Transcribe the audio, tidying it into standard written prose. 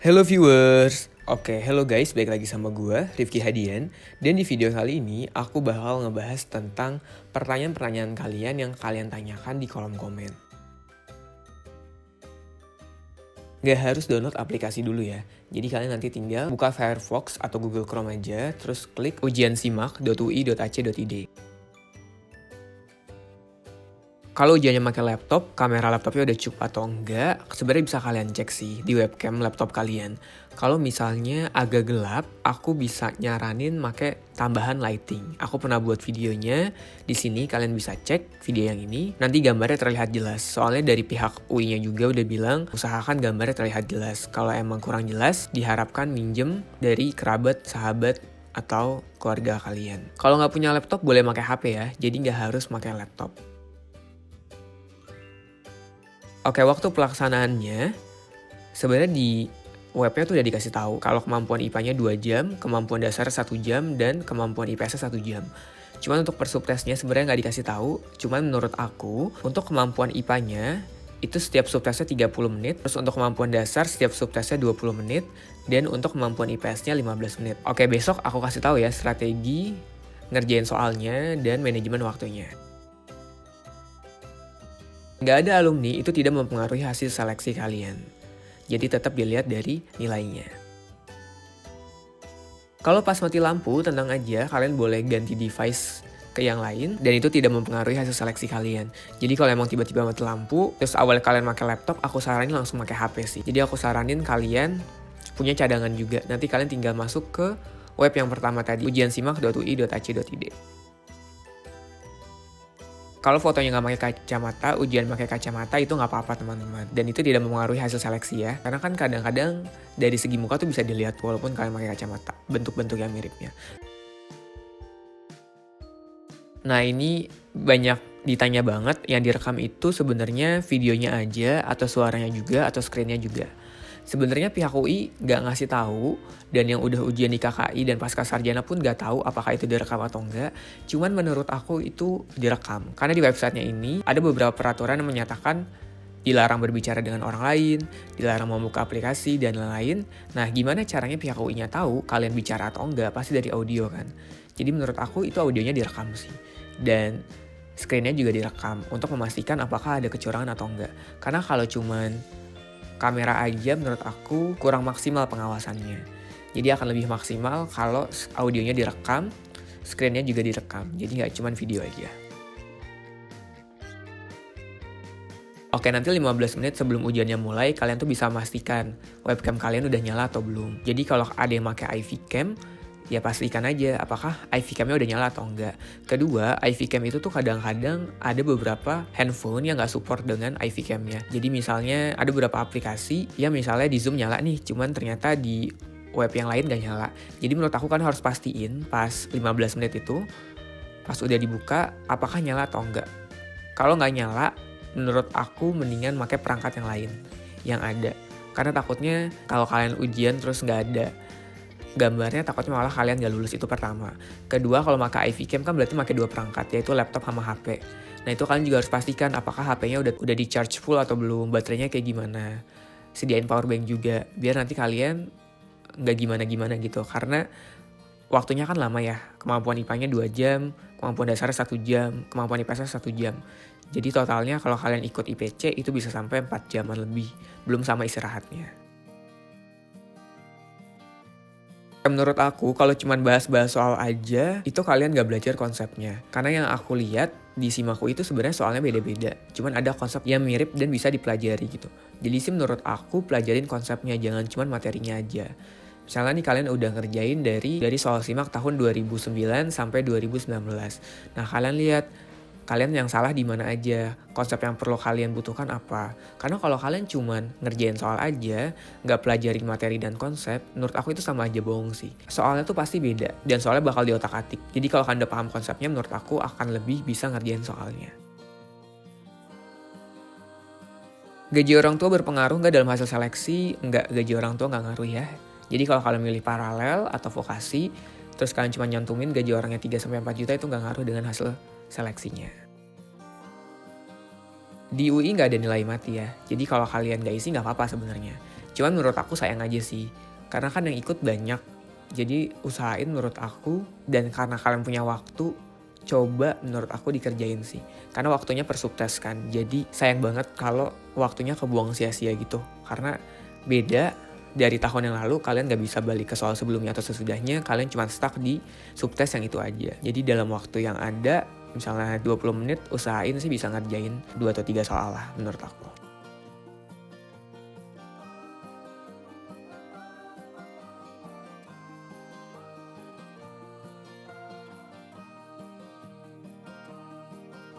Hello viewers, oke hello guys, balik lagi sama gue Rifki Hadian. Dan di video kali ini aku bakal ngebahas tentang pertanyaan-pertanyaan kalian yang kalian tanyakan di kolom komen. Gak harus download aplikasi dulu ya. Jadi kalian nanti tinggal buka Firefox atau Google Chrome aja, terus klik ujiansimak.ui.ac.id. Kalau ujiannya pakai laptop, kamera laptopnya udah cukup atau enggak, sebenarnya bisa kalian cek sih di webcam laptop kalian. Kalau misalnya agak gelap, aku bisa nyaranin pakai tambahan lighting. Aku pernah buat videonya, di sini kalian bisa cek video yang ini, nanti gambarnya terlihat jelas. Soalnya dari pihak UI-nya juga udah bilang, usahakan gambarnya terlihat jelas. Kalau emang kurang jelas, diharapkan minjem dari kerabat, sahabat, atau keluarga kalian. Kalau nggak punya laptop, boleh pakai HP ya, jadi nggak harus pakai laptop. Oke, waktu pelaksanaannya sebenarnya di webnya tuh udah dikasih tahu kalau kemampuan IPA-nya 2 jam, kemampuan dasar 1 jam, dan kemampuan IPS-nya 1 jam. Cuman untuk per subtesnya sebenarnya nggak dikasih tahu, cuman menurut aku untuk kemampuan IPA-nya itu setiap subtesnya 30 menit, terus untuk kemampuan dasar setiap subtesnya 20 menit, dan untuk kemampuan IPS-nya 15 menit. Oke, besok aku kasih tahu ya strategi ngerjain soalnya dan manajemen waktunya. Nggak ada alumni itu tidak mempengaruhi hasil seleksi kalian. Jadi tetap dilihat dari nilainya. Kalau pas mati lampu, tenang aja, kalian boleh ganti device ke yang lain, dan itu tidak mempengaruhi hasil seleksi kalian. Jadi kalau emang tiba-tiba mati lampu, terus awal kalian pakai laptop, aku saranin langsung pakai HP sih. Jadi aku saranin kalian punya cadangan juga. Nanti kalian tinggal masuk ke web yang pertama tadi, ujiansimak.ui.ac.id. Kalau fotonya nggak pakai kacamata, ujian pakai kacamata itu nggak apa-apa teman-teman. Dan itu tidak mempengaruhi hasil seleksi ya. Karena kan kadang-kadang dari segi muka tuh bisa dilihat walaupun kalian pakai kacamata. Bentuk-bentuk yang miripnya. Nah ini banyak ditanya banget, yang direkam itu sebenarnya videonya aja, atau suaranya juga, atau screen-nya juga. Sebenarnya pihak UI nggak ngasih tahu, dan yang udah ujian di KKI dan pasca sarjana pun nggak tahu apakah itu direkam atau enggak. Cuman menurut aku itu direkam. Karena di websitenya ini ada beberapa peraturan yang menyatakan dilarang berbicara dengan orang lain, dilarang membuka aplikasi, dan lain-lain. Nah gimana caranya pihak UI-nya tahu kalian bicara atau enggak? Pasti dari audio kan. Jadi menurut aku itu audionya direkam sih. Dan screen-nya juga direkam untuk memastikan apakah ada kecurangan atau enggak. Karena kalau cuman kamera aja menurut aku kurang maksimal pengawasannya. Jadi akan lebih maksimal kalau audionya direkam, screen-nya juga direkam. Jadi nggak cuma video aja. Oke, nanti 15 menit sebelum ujiannya mulai, kalian tuh bisa memastikan webcam kalian udah nyala atau belum. Jadi kalau ada yang pakai IV cam, ya pastikan aja apakah IV cam-nya udah nyala atau enggak. Kedua, IV cam itu tuh kadang-kadang ada beberapa handphone yang nggak support dengan IV cam-nya. Jadi misalnya ada beberapa aplikasi yang misalnya di Zoom nyala nih, cuman ternyata di web yang lain nggak nyala. Jadi menurut aku kan harus pastiin pas 15 menit itu, pas udah dibuka, apakah nyala atau enggak. Kalau nggak nyala, menurut aku mendingan pakai perangkat yang lain yang ada. Karena takutnya kalau kalian ujian terus nggak ada gambarnya, takutnya malah kalian gak lulus, itu pertama. Kedua, kalau pakai IV cam kan berarti pakai 2 perangkat, yaitu laptop sama HP. Nah itu kalian juga harus pastikan apakah HP-nya udah di charge full atau belum, baterainya kayak gimana. Sediain power bank juga, biar nanti kalian gak gimana-gimana gitu. Karena waktunya kan lama ya, kemampuan IPA-nya 2 jam, kemampuan dasarnya 1 jam, kemampuan IPS-nya 1 jam. Jadi totalnya kalau kalian ikut IPC itu bisa sampai 4 jaman lebih, belum sama istirahatnya. Menurut aku, kalau cuma bahas-bahas soal aja, itu kalian gak belajar konsepnya. Karena yang aku lihat di Simaku itu sebenarnya soalnya beda-beda. Cuman ada konsep yang mirip dan bisa dipelajari gitu. Jadi sih menurut aku pelajarin konsepnya, jangan cuma materinya aja. Misalnya nih kalian udah ngerjain dari soal Simak tahun 2009 sampai 2019. Nah kalian lihat, kalian yang salah di mana aja, konsep yang perlu kalian butuhkan apa. Karena kalau kalian cuman ngerjain soal aja, nggak pelajarin materi dan konsep, menurut aku itu sama aja bohong sih. Soalnya tuh pasti beda, dan soalnya bakal diotak-atik. Jadi kalau kalian udah paham konsepnya, menurut aku akan lebih bisa ngerjain soalnya. Gaji orang tua berpengaruh nggak dalam hasil seleksi? Nggak, gaji orang tua nggak ngaruh ya. Jadi kalau kalian milih paralel atau vokasi, terus kalian cuma nyantumin gaji orangnya 3-4 juta, itu nggak ngaruh dengan hasil seleksinya. Di UI nggak ada nilai mati ya, jadi kalau kalian nggak isi nggak apa-apa sebenarnya. Cuman menurut aku sayang aja sih, karena kan yang ikut banyak. Jadi usahain menurut aku, dan karena kalian punya waktu, coba menurut aku dikerjain sih. Karena waktunya per subtes kan, jadi sayang banget kalau waktunya kebuang sia-sia gitu. Karena beda dari tahun yang lalu, kalian gak bisa balik ke soal sebelumnya atau sesudahnya, kalian cuma stuck di subtes yang itu aja. Jadi dalam waktu yang ada, misalnya 20 menit, usahain sih bisa ngerjain 2 atau 3 soal lah menurut aku.